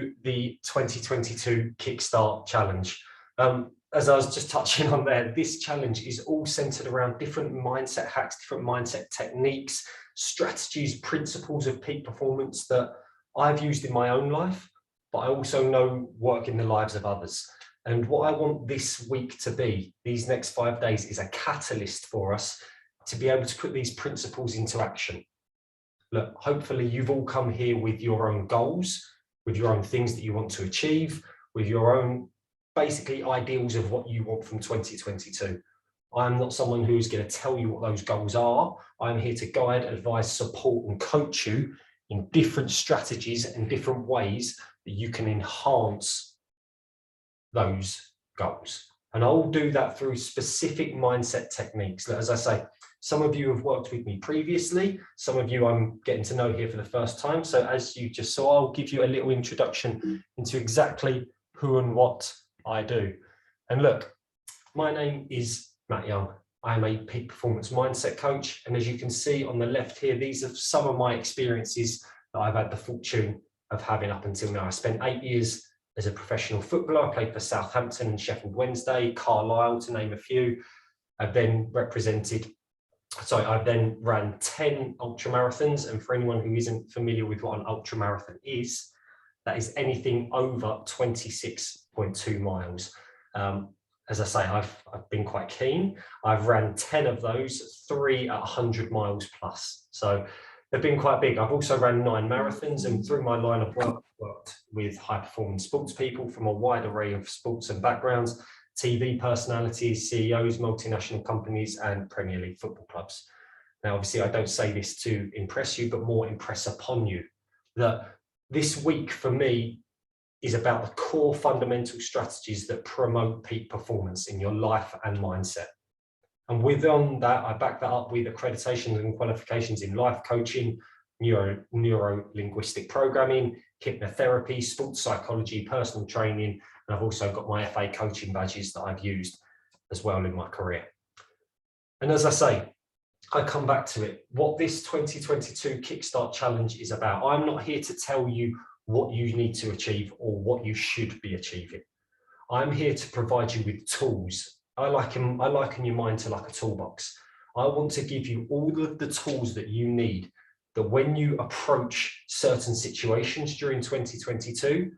to the 2022 Kickstart Challenge. As I was just touching on there, this challenge is all centered around different mindset hacks, different mindset techniques, strategies, principles of peak performance that I've used in my own life, but I also know work in the lives of others. And what I want this week to be, these next 5 days, is a catalyst for us to be able to put these principles into action. Look, hopefully you've all come here with your own goals, with your own things that you want to achieve, with your own basically ideals of what you want from 2022. I'm not someone who's going to tell you what those goals are. I'm here to guide, advise, support, and coach you in different strategies and different ways that you can enhance those goals. And I'll do that through specific mindset techniques. As I say, some of you have worked with me previously. Some of you I'm getting to know here for the first time. So as you just saw, I'll give you a little introduction into exactly who and what I do. And look, my name is Matt Young. I'm a peak performance mindset coach. And as you can see on the left here, these are some of my experiences that I've had the fortune of having up until now. I spent 8 years as a professional footballer. I played for Southampton and Sheffield Wednesday, Carlisle, to name a few. I've then ran 10 ultra marathons. And for anyone who isn't familiar with what an ultra marathon is, that is anything over 26.2 miles. As I say, I've been quite keen. I've ran 10 of those, 3 at 100 miles plus. So they've been quite big. I've also ran 9 marathons, and through my line of work, worked with high performance sports people from a wide array of sports and backgrounds, TV personalities, CEOs, multinational companies, and Premier League football clubs. Now, obviously, I don't say this to impress you, but more impress upon you that this week for me is about the core fundamental strategies that promote peak performance in your life and mindset. And within that, I back that up with accreditations and qualifications in life coaching, neuro-linguistic programming, hypnotherapy, sports psychology, personal training, and I've also got my FA coaching badges that I've used as well in my career. And as I say, I come back to it, what this 2022 Kickstart Challenge is about. I'm not here to tell you what you need to achieve or what you should be achieving. I'm here to provide you with tools. I liken your mind to like a toolbox. I want to give you all of the tools that you need, that when you approach certain situations during 2022,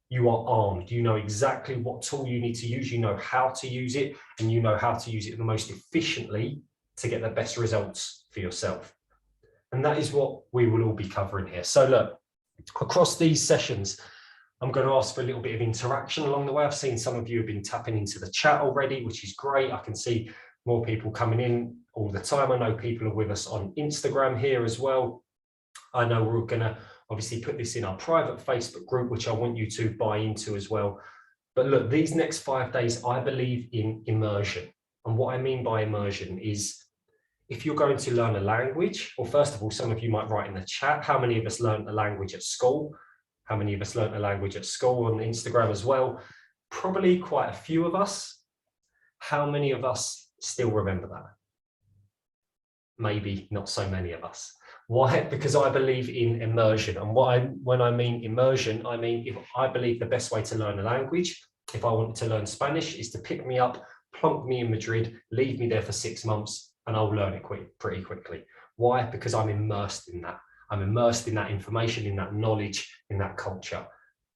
you are armed. You know exactly what tool you need to use, you know how to use it, and you know how to use it the most efficiently to get the best results for yourself. And that is what we will all be covering here. So look, across these sessions, I'm going to ask for a little bit of interaction along the way. I've seen some of you have been tapping into the chat already, which is great. I can see more people coming in all the time. I know people are with us on Instagram here as well. I know we're going to obviously put this in our private Facebook group, which I want you to buy into as well. But look, these next 5 days, I believe in immersion. And what I mean by immersion is, if you're going to learn a language, well, first of all, some of you might write in the chat, how many of us learned a language at school? How many of us learned a language at school? On Instagram as well? Probably quite a few of us. How many of us still remember that? Maybe not so many of us. Why? Because I believe in immersion. And when I mean immersion, I mean, if I believe the best way to learn a language, if I want to learn Spanish, is to pick me up, plonk me in Madrid, leave me there for 6 months, and I'll learn it pretty quickly. Why? Because I'm immersed in that. I'm immersed in that information, in that knowledge, in that culture.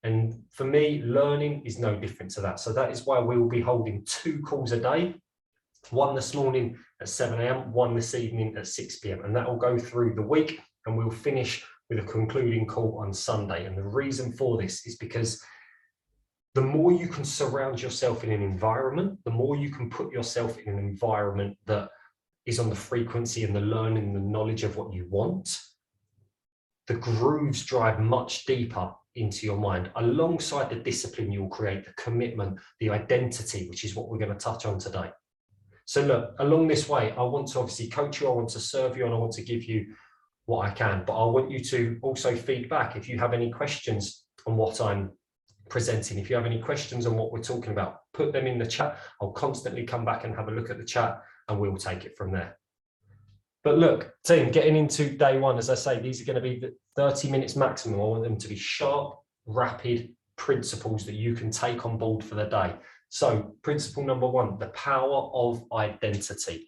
And for me, learning is no different to that. So that is why we will be holding 2 calls a day, one this morning at 7 a.m., one this evening at 6 p.m. And that will go through the week, and we'll finish with a concluding call on Sunday. And the reason for this is because the more you can surround yourself in an environment, the more you can put yourself in an environment that is on the frequency and the learning and the knowledge of what you want, the grooves drive much deeper into your mind. Alongside the discipline, you'll create the commitment, the identity, which is what we're going to touch on today. So look, along this way, I want to obviously coach you, I want to serve you, and I want to give you what I can, but I want you to also feed back if you have any questions on what I'm presenting. If you have any questions on what we're talking about, put them in the chat. I'll constantly come back and have a look at the chat, and we'll take it from there. But look, team, getting into day one, as I say, these are going to be the 30 minutes maximum. I want them to be sharp, rapid, principles that you can take on board for the day. So principle number one, the power of identity.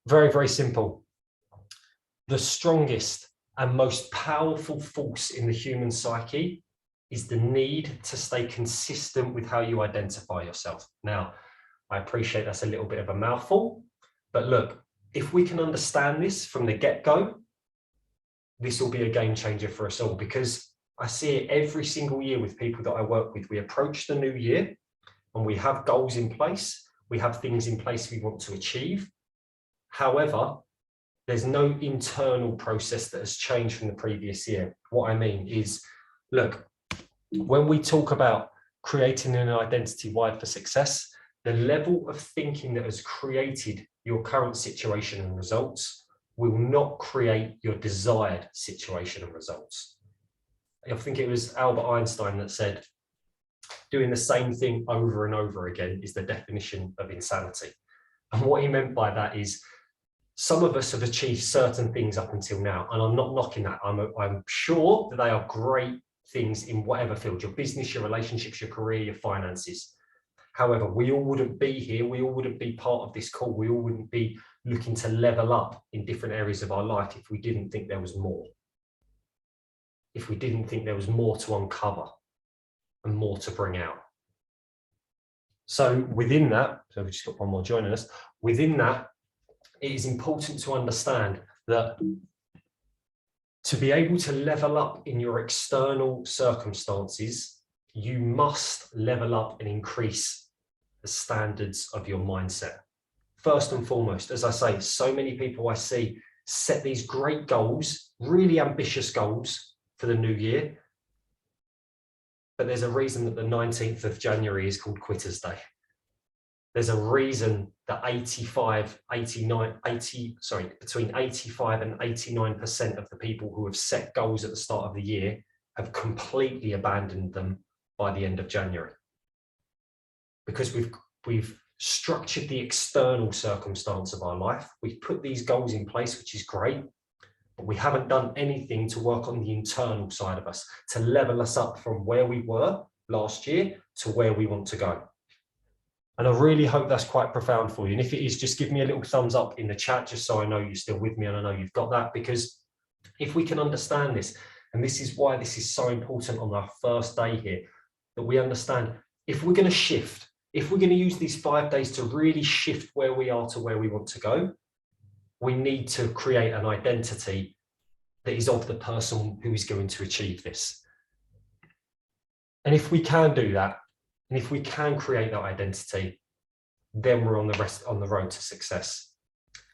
Very, very simple. The strongest and most powerful force in the human psyche is the need to stay consistent with how you identify yourself. Now, I appreciate that's a little bit of a mouthful, but look, if we can understand this from the get-go, this will be a game changer for us all, because I see it every single year with people that I work with. We approach the new year and we have goals in place. We have things in place we want to achieve. However, there's no internal process that has changed from the previous year. What I mean is, look, when we talk about creating an identity wired for success, the level of thinking that has created your current situation and results will not create your desired situation and results. I think it was Albert Einstein that said, doing the same thing over and over again is the definition of insanity. And what he meant by that is, some of us have achieved certain things up until now, and I'm not knocking that. I'm sure that they are great things in whatever field, your business, your relationships, your career, your finances. However, we all wouldn't be here. We all wouldn't be part of this call. We all wouldn't be looking to level up in different areas of our life if we didn't think there was more. If we didn't think there was more to uncover and more to bring out. So within that, so we've just got one more joining us, within that, it is important to understand that to be able to level up in your external circumstances, you must level up and increase the standards of your mindset. First and foremost, as I say, so many people I see set these great goals, really ambitious goals for the new year, but there's a reason that the 19th of January is called Quitters Day. There's a reason that between 85 and 89% of the people who have set goals at the start of the year have completely abandoned them by the end of January. Because we've structured the external circumstance of our life. We've put these goals in place, which is great, but we haven't done anything to work on the internal side of us, to level us up from where we were last year to where we want to go. And I really hope that's quite profound for you. And if it is, just give me a little thumbs up in the chat, just so I know you're still with me and I know you've got that. Because if we can understand this, and this is why this is so important on our first day here, that we understand if we're going to shift, if we're going to use these 5 days to really shift where we are to where we want to go, we need to create an identity that is of the person who is going to achieve this. And if we can do that, and if we can create that identity, then we're on the road to success.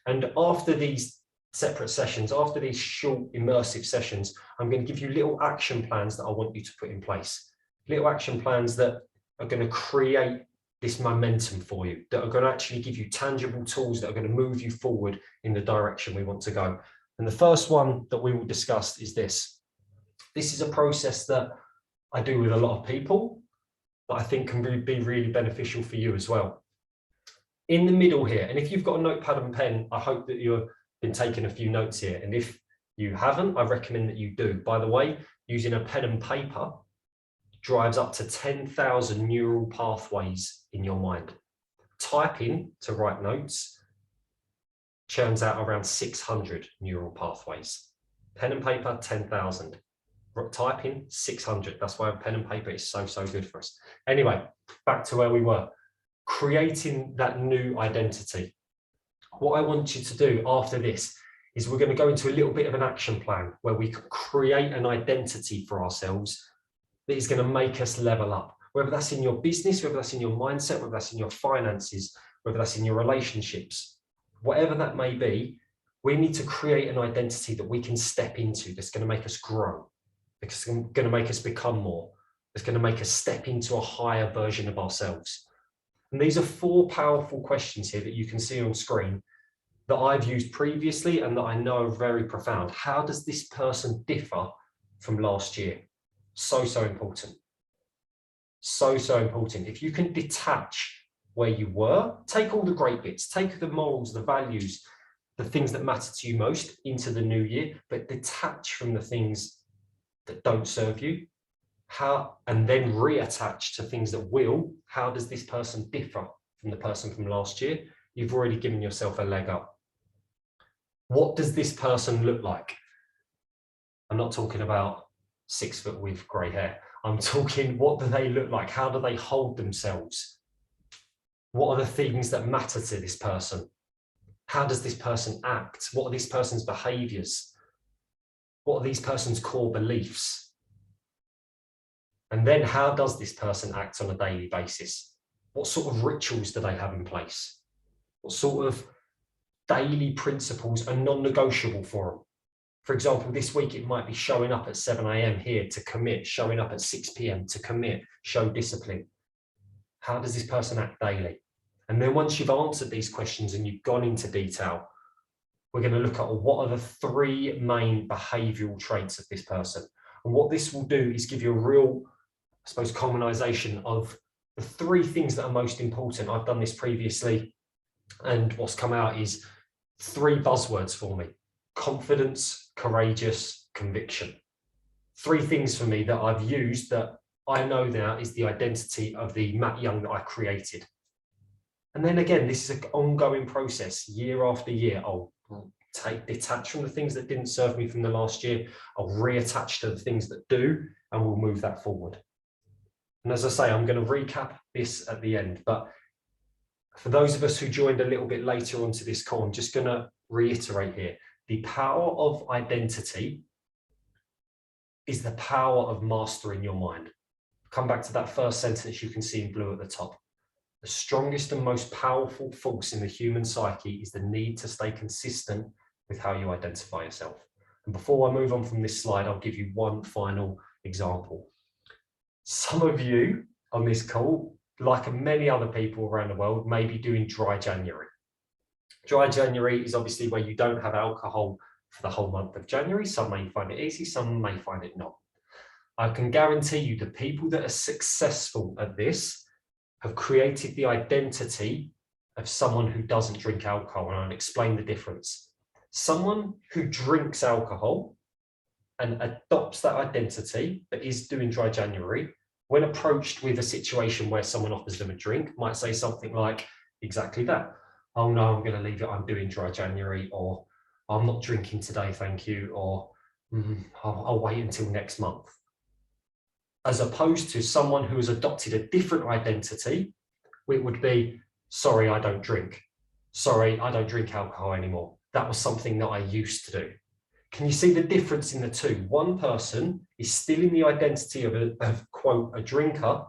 And after these separate sessions, after these short immersive sessions, I'm going to give you little action plans that I want you to put in place. Little action plans that are going to create this momentum for you, that are going to actually give you tangible tools that are going to move you forward in the direction we want to go. And the first one that we will discuss is this. This is a process that I do with a lot of people, that I think can be really beneficial for you as well. In the middle here, and if you've got a notepad and pen, I hope that you've been taking a few notes here. And if you haven't, I recommend that you do. By the way, using a pen and paper drives up to 10,000 neural pathways in your mind. Typing to write notes churns out around 600 neural pathways. Pen and paper, 10,000. Typing, 600. That's why pen and paper is so good for us. Anyway, back to where we were. Creating that new identity. What I want you to do after this is we're going to go into a little bit of an action plan where we can create an identity for ourselves that is going to make us level up. Whether that's in your business, whether that's in your mindset, whether that's in your finances, whether that's in your relationships, whatever that may be, we need to create an identity that we can step into that's going to make us grow. It's going to make us become more. It's going to make us step into a higher version of ourselves. And these are 4 powerful questions here that you can see on screen that I've used previously and that I know are very profound. How does this person differ from last year? So important. So important. If you can detach where you were, take all the great bits, take the morals, the values, the things that matter to you most into the new year, but detach from the things that don't serve you, and then reattach to things that will. How does this person differ from the person from last year? You've already given yourself a leg up. What does this person look like? I'm not talking about 6 foot with grey hair. I'm talking, what do they look like? How do they hold themselves? What are the things that matter to this person? How does this person act? What are this person's behaviors? What are these person's core beliefs? And then how does this person act on a daily basis? What sort of rituals do they have in place? What sort of daily principles are non-negotiable for them? For example, this week it might be showing up at 7 a.m. here to commit, showing up at 6 p.m. to commit, show discipline. How does this person act daily? And then once you've answered these questions and you've gone into detail, we're going to look at what are the 3 main behavioural traits of this person. And what this will do is give you a real, I suppose, culmination of the 3 things that are most important. I've done this previously, and what's come out is 3 buzzwords for me: confidence, courageous, conviction. 3 things for me that I've used that I know now is the identity of the Matt Young that I created. And then again, this is an ongoing process. Year after year, I'll detach from the things that didn't serve me from the last year. I'll reattach to the things that do, and we'll move that forward. And as I say, I'm going to recap this at the end. But for those of us who joined a little bit later onto this call, I'm just going to reiterate here. The power of identity is the power of mastering your mind. Come back to that first sentence you can see in blue at the top. The strongest and most powerful force in the human psyche is the need to stay consistent with how you identify yourself. And before I move on from this slide, I'll give you one final example. Some of you on this call, like many other people around the world, may be doing dry January. Dry January is obviously where you don't have alcohol for the whole month of January. Some may find it easy, some may find it not. I can guarantee you the people that are successful at this have created the identity of someone who doesn't drink alcohol, and I'll explain the difference. Someone who drinks alcohol and adopts that identity, but is doing dry January, when approached with a situation where someone offers them a drink, might say something like exactly that. Oh no, I'm going to leave it, I'm doing dry January, or I'm not drinking today, thank you, or I'll wait until next month. As opposed to someone who has adopted a different identity, it would be, sorry, I don't drink. Sorry, I don't drink alcohol anymore. That was something that I used to do. Can you see the difference in the two? One person is still in the identity of quote, a drinker,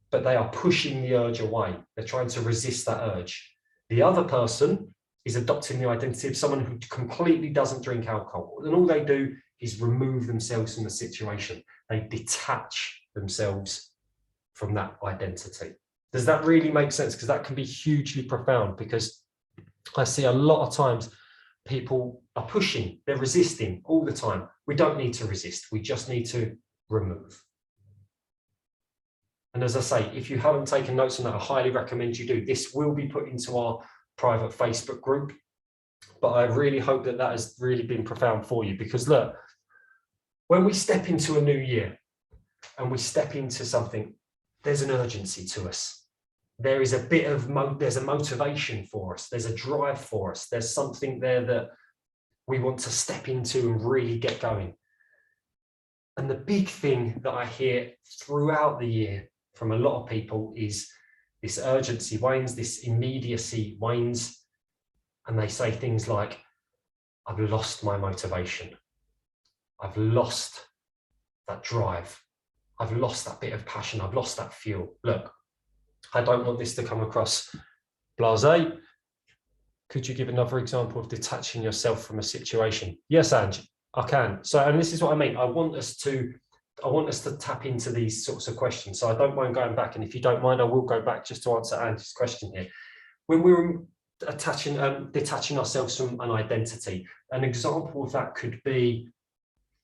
but they are pushing the urge away. They're trying to resist that urge. The other person is adopting the identity of someone who completely doesn't drink alcohol. And all they do is remove themselves from the situation. They detach themselves from that identity. Does that really make sense? Because that can be hugely profound, because I see a lot of times people are pushing, they're resisting all the time. We don't need to resist, we just need to remove. And as I say, if you haven't taken notes on that, I highly recommend you do. This will be put into our private Facebook group, but I really hope that that has really been profound for you, because look, when we step into a new year and we step into something, there's an urgency to us. There is a bit of, there's a motivation for us. There's a drive for us. There's something there that we want to step into and really get going. And the big thing that I hear throughout the year from a lot of people is this urgency wanes, this immediacy wanes, and they say things like, I've lost my motivation. I've lost that drive. I've lost that bit of passion. I've lost that fuel. Look, I don't want this to come across blasé. Could you give another example of detaching yourself from a situation? Yes, Ange, I can. So, and this is what I mean. I want us to tap into these sorts of questions. So I don't mind going back. And if you don't mind, I will go back just to answer Ange's question here. When we're detaching ourselves from an identity, an example of that could be,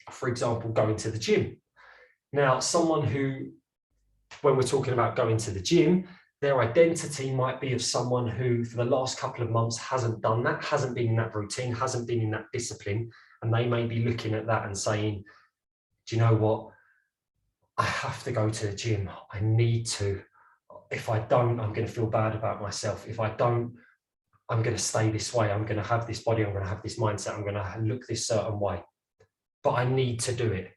for example, going to the gym. Now, someone who, when we're talking about going to the gym, their identity might be of someone who for the last couple of months hasn't done that, hasn't been in that routine, hasn't been in that discipline. And they may be looking at that and saying, do you know what? I have to go to the gym. I need to. If I don't, I'm going to feel bad about myself. If I don't, I'm going to stay this way. I'm going to have this body. I'm going to have this mindset. I'm going to look this certain way. But I need to do it.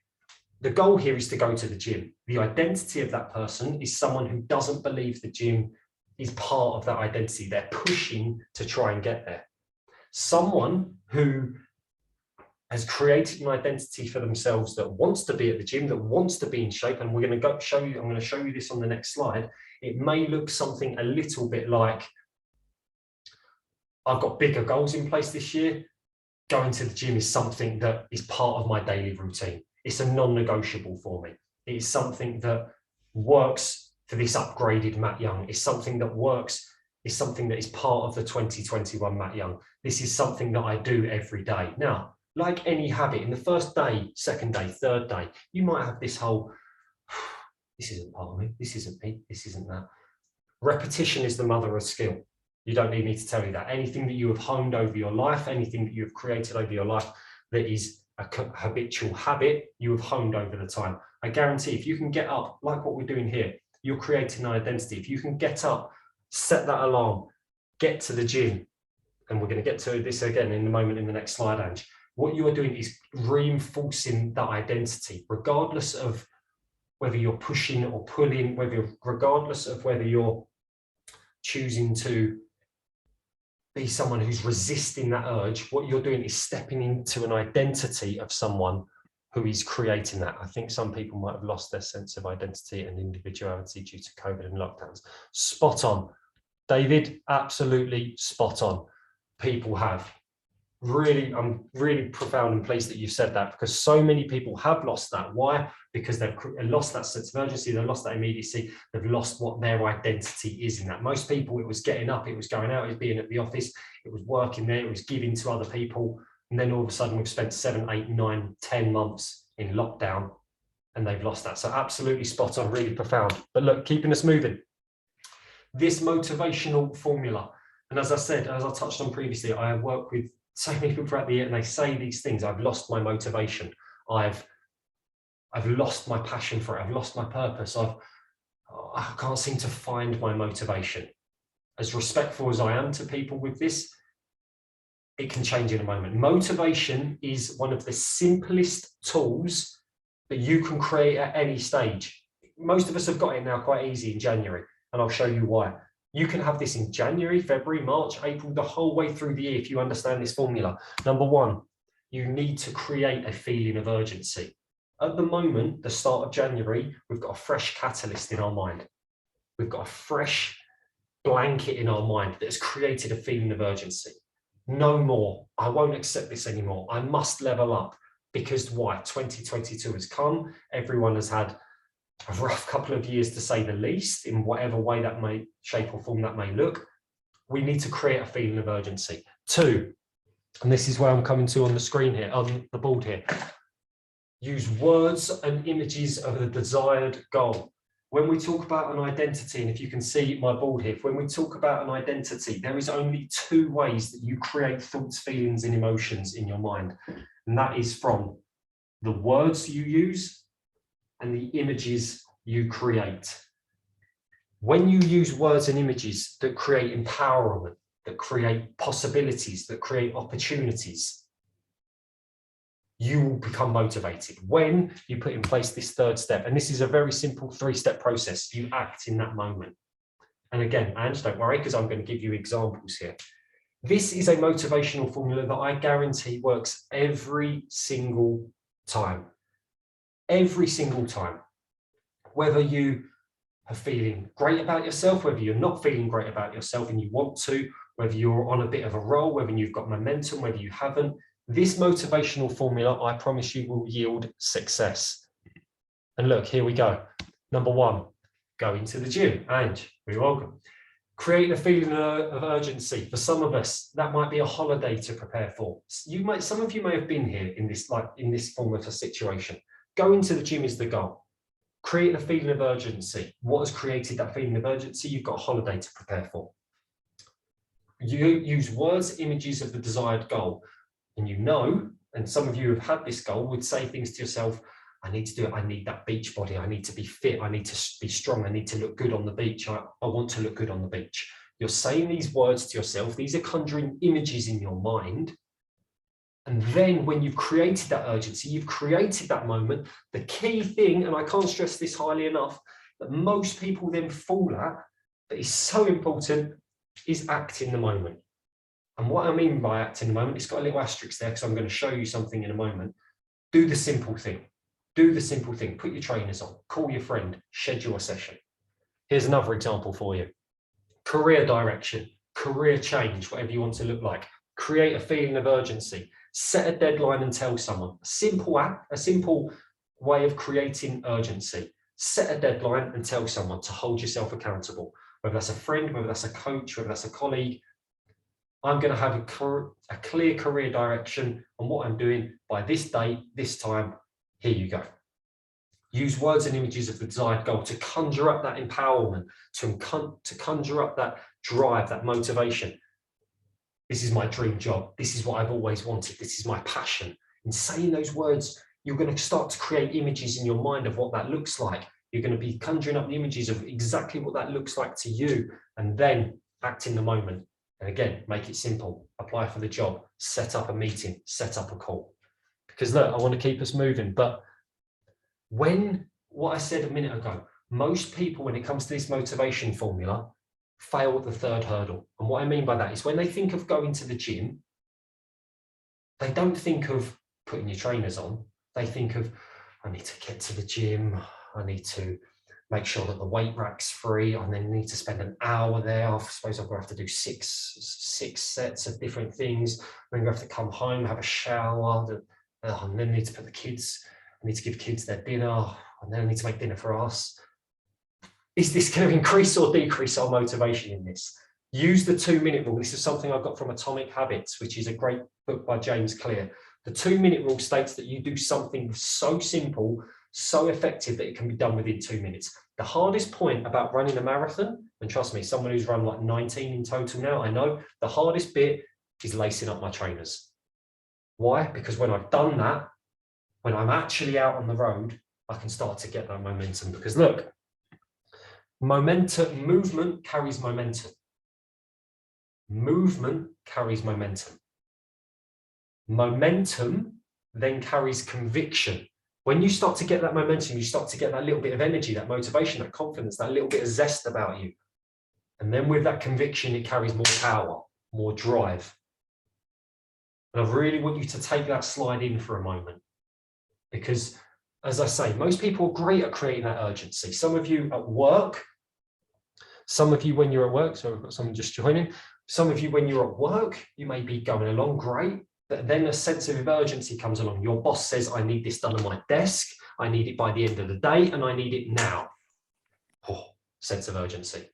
The goal here is to go to the gym. The identity of that person is someone who doesn't believe the gym is part of that identity. They're pushing to try and get there. Someone who has created an identity for themselves that wants to be at the gym, that wants to be in shape, and we're going to show you, I'm going to show you this on the next slide. It may look something a little bit like, I've got bigger goals in place this year. Going to the gym is something that is part of my daily routine. It's a non-negotiable for me. It is something that works for this upgraded Matt Young. It's something that works, it's something that is part of the 2021 Matt Young. This is something that I do every day. Now, like any habit, in the first day, second day, third day, you might have this whole, this isn't part of me, this isn't me, this isn't that. Repetition is the mother of skill. You don't need me to tell you that. Anything that you have honed over your life, anything that you have created over your life that is a habitual habit, you have honed over the time. I guarantee if you can get up, like what we're doing here, you're creating an identity. If you can get up, set that alarm, get to the gym, and we're going to get to this again in a moment in the next slide, Ange. What you are doing is reinforcing that identity, regardless of whether you're pushing or pulling, regardless of whether you're choosing to be someone who's resisting that urge. What you're doing is stepping into an identity of someone who is creating that. I think some people might have lost their sense of identity and individuality due to COVID and lockdowns. Spot on. David, absolutely spot on. People have. I'm really profound and pleased that you said that, because so many people have lost that. Why? Because they've lost that sense of urgency, they've lost that immediacy, they've lost what their identity is in that. Most people, it was getting up, it was going out, it was being at the office, it was working there, it was giving to other people. And then all of a sudden we've spent 7, 8, 9, 10 months in lockdown and they've lost that. So absolutely spot on, really profound. But look, keeping us moving. This motivational formula. And as I said, as I touched on previously, I work with so many people throughout the year and they say these things. I've lost my motivation. I've lost my passion for it. I've lost my purpose. I can't seem to find my motivation. As respectful as I am to people with this, it can change in a moment. Motivation is one of the simplest tools that you can create at any stage. Most of us have got it now quite easy in January, and I'll show you why. You can have this in January, February, March, April, the whole way through the year if you understand this formula. Number one, you need to create a feeling of urgency. At the moment, the start of January, we've got a fresh catalyst in our mind. We've got a fresh blanket in our mind that has created a feeling of urgency. No more. I won't accept this anymore. I must level up. Because why? 2022 has come. Everyone has had a rough couple of years, to say the least, in whatever way that may, shape or form that may look. We need to create a feeling of urgency. 2, and this is where I'm coming to on the screen here, on the board here. Use words and images of the desired goal. When we talk about an identity, and if you can see my board here, when we talk about an identity, there is only 2 ways that you create thoughts, feelings, and emotions in your mind. And that is from the words you use and the images you create. When you use words and images that create empowerment, that create possibilities, that create opportunities, you will become motivated. When you put in place this 3rd step, and this is a very simple 3-step process, you act in that moment. And again, Ange, don't worry, because I'm going to give you examples here. This is a motivational formula that I guarantee works every single time. Every single time. Whether you are feeling great about yourself, whether you're not feeling great about yourself and you want to, whether you're on a bit of a roll, whether you've got momentum, whether you haven't, this motivational formula, I promise you, will yield success. And look, here we go. Number 1, go into the gym. And you're welcome. Create a feeling of urgency. For some of us, that might be a holiday to prepare for. Some of you may have been here in this form of a situation. Going to the gym is the goal. Create a feeling of urgency. What has created that feeling of urgency? You've got a holiday to prepare for. You use words, images of the desired goal. And and some of you have had this goal, would say things to yourself, I need to do it. I need that beach body. I need to be fit. I need to be strong. I need to look good on the beach. I want to look good on the beach. You're saying these words to yourself. These are conjuring images in your mind. And then when you've created that urgency, you've created that moment, the key thing, and I can't stress this highly enough, that most people then fall at, that is so important, is act in the moment. And what I mean by act in the moment, it's got a little asterisk there because I'm going to show you something in a moment. Do the simple thing. Do the simple thing. Put your trainers on. Call your friend. Schedule a session. Here's another example for you. Career direction, career change, whatever you want to look like. Create a feeling of urgency. Set a deadline and tell someone. A simple act, a simple way of creating urgency. Set a deadline and tell someone to hold yourself accountable. Whether that's a friend, whether that's a coach, whether that's a colleague. I'm going to have a clear career direction on what I'm doing by this date, this time. Here you go. Use words and images of the desired goal to conjure up that empowerment, to conjure up that drive, that motivation. This is my dream job. This is what I've always wanted. This is my passion. In saying those words, you're going to start to create images in your mind of what that looks like. You're going to be conjuring up the images of exactly what that looks like to you, and then act in the moment. And again, make it simple. Apply for the job, set up a meeting, set up a call. Because look, I want to keep us moving. But what I said a minute ago, most people, when it comes to this motivation formula, fail at the third hurdle. And what I mean by that is when they think of going to the gym, they don't think of putting your trainers on. They think of, I need to get to the gym. I need to make sure that the weight rack's free. I then need to spend an hour there. I suppose I'm going to have to do six sets of different things. I'm going to have to come home, have a shower, and then need to put the kids, I need to give kids their dinner, and then I need to make dinner for us. Is this going to increase or decrease our motivation in this? Use the 2-minute rule. This is something I got from Atomic Habits, which is a great book by James Clear. The 2-minute rule states that you do something so simple, so effective that it can be done within 2 minutes. The hardest point about running a marathon, and trust me, someone who's run like 19 in total now, I know the hardest bit is lacing up my trainers. Why? Because when I've done that, when I'm actually out on the road, I can start to get that momentum. Because look, movement carries momentum. Movement carries momentum. Momentum then carries conviction. When you start to get that momentum, you start to get that little bit of energy, that motivation, that confidence, that little bit of zest about you. And then with that conviction, it carries more power, more drive. And I really want you to take that slide in for a moment. Because, as I say, most people are great at creating that urgency. Some of you at work, some of you when you're at work, so I've got someone just joining, some of you when you're at work, you may be going along great, but then a sense of urgency comes along. Your boss says, I need this done on my desk, I need it by the end of the day, and I need it now. Oh, sense of urgency.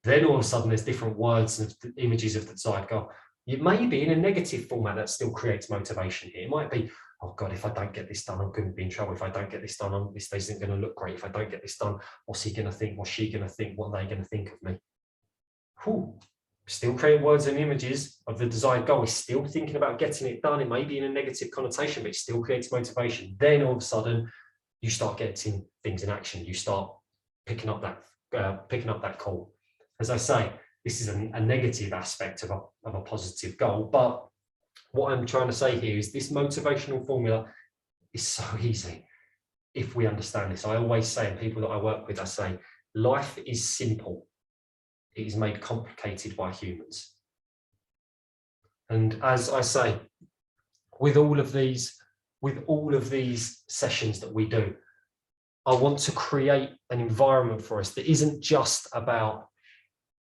Then all of a sudden there's different words and images of the desired goal. It may be in a negative format that still creates motivation here. It might be, oh God, if I don't get this done, I'm going to be in trouble. If I don't get this done, this isn't going to look great. If I don't get this done, what's he going to think? What's she going to think? What are they going to think of me? Whew. Still creating words and images of the desired goal. It's still thinking about getting it done. It may be in a negative connotation, but it still creates motivation. Then all of a sudden, you start getting things in action. You start picking up that call. As I say, this is a negative aspect of a positive goal, but what I'm trying to say here is this motivational formula is so easy if we understand this. I always say, and people that I work with, I say, life is simple. It is made complicated by humans. And as I say, with all of these sessions that we do, I want to create an environment for us that isn't just about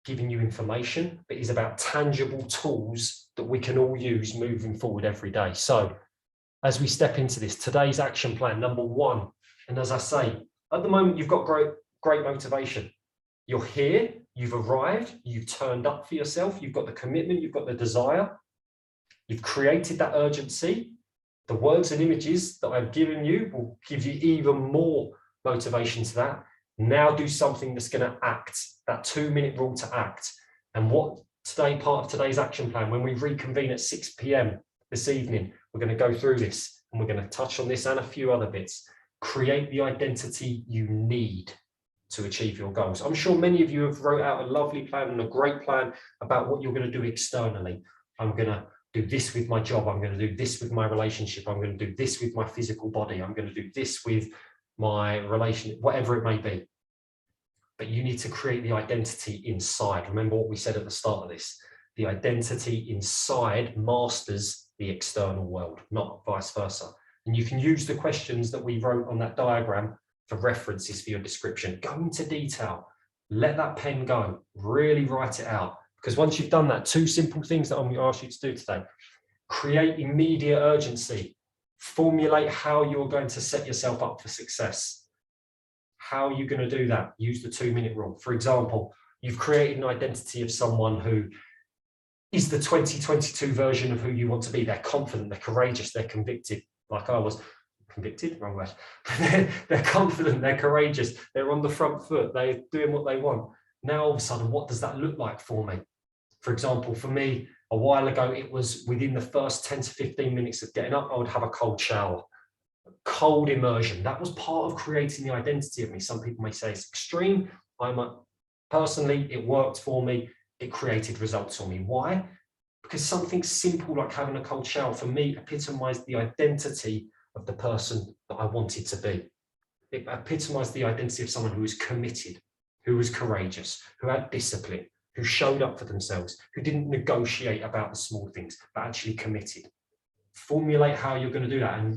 giving you information, but is about tangible tools that we can all use moving forward every day. So as we step into this, today's action plan, number 1, and as I say, at the moment, you've got great motivation. You're here, you've arrived, you've turned up for yourself, you've got the commitment, you've got the desire, you've created that urgency. The words and images that I've given you will give you even more motivation to that. Now do something that's going to act, that 2-minute rule to act. And what part of today's action plan, when we reconvene at 6 p.m. this evening, we're going to go through this and we're going to touch on this and a few other bits. Create the identity you need to achieve your goals. I'm sure many of you have wrote out a lovely plan and a great plan about what you're going to do externally. I'm going to do this with my job. I'm going to do this with my relationship. I'm going to do this with my physical body. I'm going to do this with my relationship, whatever it may be. But you need to create the identity inside. Remember what we said at the start of this. The identity inside masters the external world, not vice versa. And you can use the questions that we wrote on that diagram for references for your description. Go into detail. Let that pen go. Really write it out. Because once you've done that, 2 simple things that I'm going to ask you to do today. Create immediate urgency. Formulate how you're going to set yourself up for success. How are you going to do that? Use the 2-minute rule. For example, you've created an identity of someone who is the 2022 version of who you want to be. They're confident, they're courageous, they're convicted, like I was. Convicted? Wrong word. They're confident, they're courageous, they're on the front foot, they're doing what they want. Now, all of a sudden, what does that look like for me? For example, for me, a while ago, it was within the first 10 to 15 minutes of getting up, I would have a cold shower. Cold immersion. That was part of creating the identity of me. Some people may say it's extreme. Personally, it worked for me. It created results for me. Why? Because something simple like having a cold shower for me epitomized the identity of the person that I wanted to be. It epitomized the identity of someone who was committed, who was courageous, who had discipline, who showed up for themselves, who didn't negotiate about the small things, but actually committed. Formulate how you're going to do that and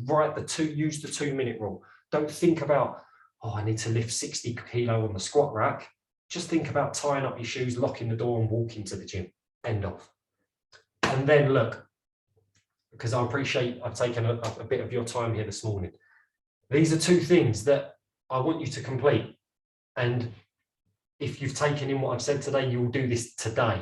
use the 2-minute rule. Don't think about, oh, I need to lift 60 kilo on the squat rack. Just think about tying up your shoes, locking the door and walking to the gym. End of. And then look, because I appreciate I've taken a bit of your time here this morning. These are 2 things that I want you to complete. And if you've taken in what I've said today, you will do this today.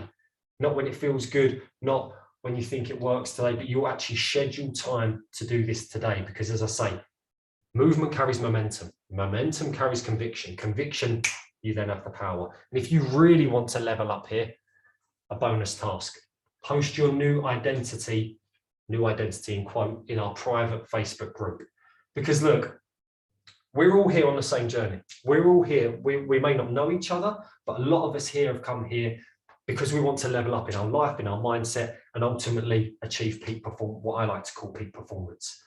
Not when it feels good, not when you think it works today, but you'll actually schedule time to do this today. Because as I say, movement carries momentum. Momentum carries conviction. Conviction, you then have the power. And if you really want to level up here, a bonus task. Post your new identity in quote, in our private Facebook group. Because look, we're all here on the same journey. We're all here. We may not know each other, but a lot of us here have come here because we want to level up in our life, in our mindset, and ultimately achieve peak performance, what I like to call peak performance.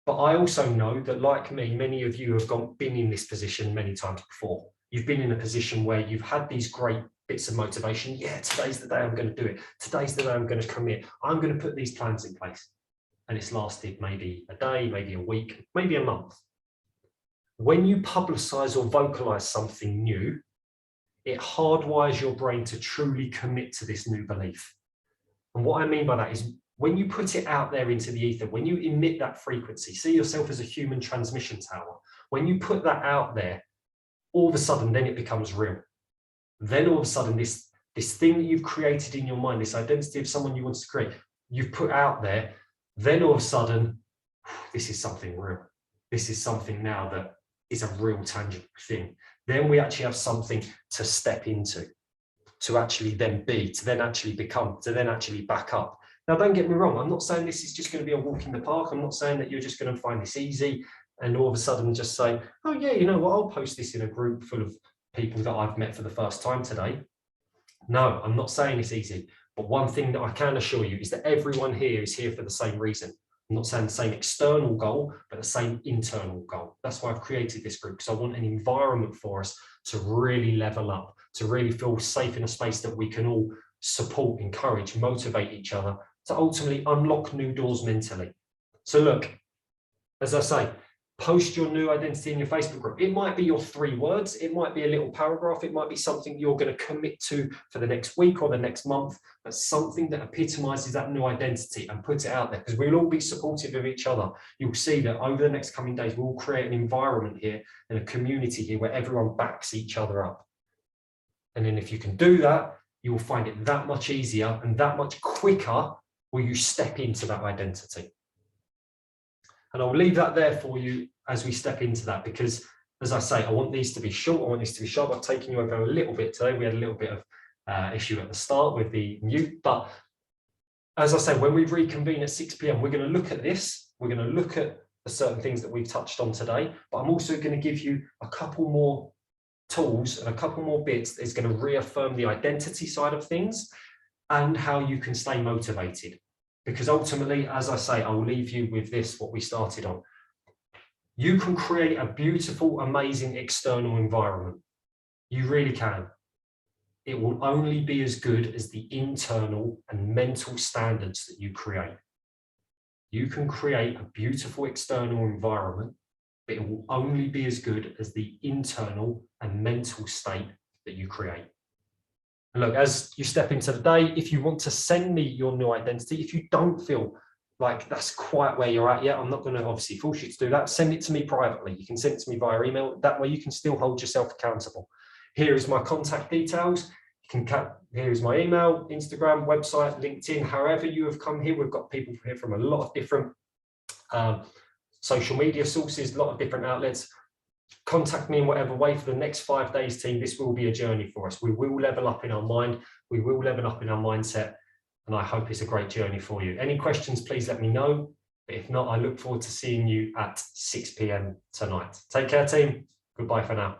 But I also know that, like me, many of you have been in this position many times before. You've been in a position where you've had these great bits of motivation. Yeah, today's the day I'm going to do it. Today's the day I'm going to commit. I'm going to put these plans in place. And it's lasted maybe a day, maybe a week, maybe a month. When you publicize or vocalize something new, it hardwires your brain to truly commit to this new belief. And what I mean by that is when you put it out there into the ether, when you emit that frequency, see yourself as a human transmission tower. When you put that out there, all of a sudden, then it becomes real. Then all of a sudden, this thing that you've created in your mind, this identity of someone you want to create, you've put out there, then all of a sudden, this is something real. This is something now that is a real tangible thing. Then we actually have something to step into, to actually then be, to then actually become, to then actually back up. Now, don't get me wrong. I'm not saying this is just going to be a walk in the park. I'm not saying that you're just going to find this easy and all of a sudden just say, oh yeah, you know what, I'll post this in a group full of people that I've met for the first time today. No, I'm not saying it's easy. But one thing that I can assure you is that everyone here is here for the same reason. I'm not saying the same external goal, but the same internal goal. That's why I've created this group, because I want an environment for us to really level up, to really feel safe in a space that we can all support, encourage, motivate each other to ultimately unlock new doors mentally. So look, as I say, post your new identity in your Facebook group. It might be your 3 words. It might be a little paragraph. It might be something you're going to commit to for the next week or the next month, but something that epitomizes that new identity and put it out there, because we'll all be supportive of each other. You'll see that over the next coming days, we'll create an environment here and a community here where everyone backs each other up. And then if you can do that, you'll find it that much easier and that much quicker will you step into that identity. And I'll leave that there for you as we step into that, because as I say, I want these to be short. I want these to be sharp. I've taken you over a little bit today. We had a little bit of issue at the start with the mute, but as I say, when we reconvene at 6 p.m, we're going to look at this. We're going to look at the certain things that we've touched on today, but I'm also going to give you a couple more tools and a couple more bits that is going to reaffirm the identity side of things and how you can stay motivated. Because ultimately, as I say, I'll leave you with this, what we started on. You can create a beautiful, amazing external environment. You really can. It will only be as good as the internal and mental standards that you create. You can create a beautiful external environment, but it will only be as good as the internal and mental state that you create. And look, as you step into the day, if you want to send me your new identity, if you don't feel like that's quite where you're at yet, I'm not going to obviously force you to do that. Send it to me privately. You can send it to me via email. That way you can still hold yourself accountable. Here is my contact details. Here is my email, Instagram, website, LinkedIn, however you have come here. We've got people here from a lot of different social media sources, a lot of different outlets. Contact me in whatever way for the next 5 days, team. This will be a journey for us. We will level up in our mind. We will level up in our mindset. And I hope it's a great journey for you. Any questions, please let me know. But if not, I look forward to seeing you at 6 p.m. tonight. Take care, team. Goodbye for now.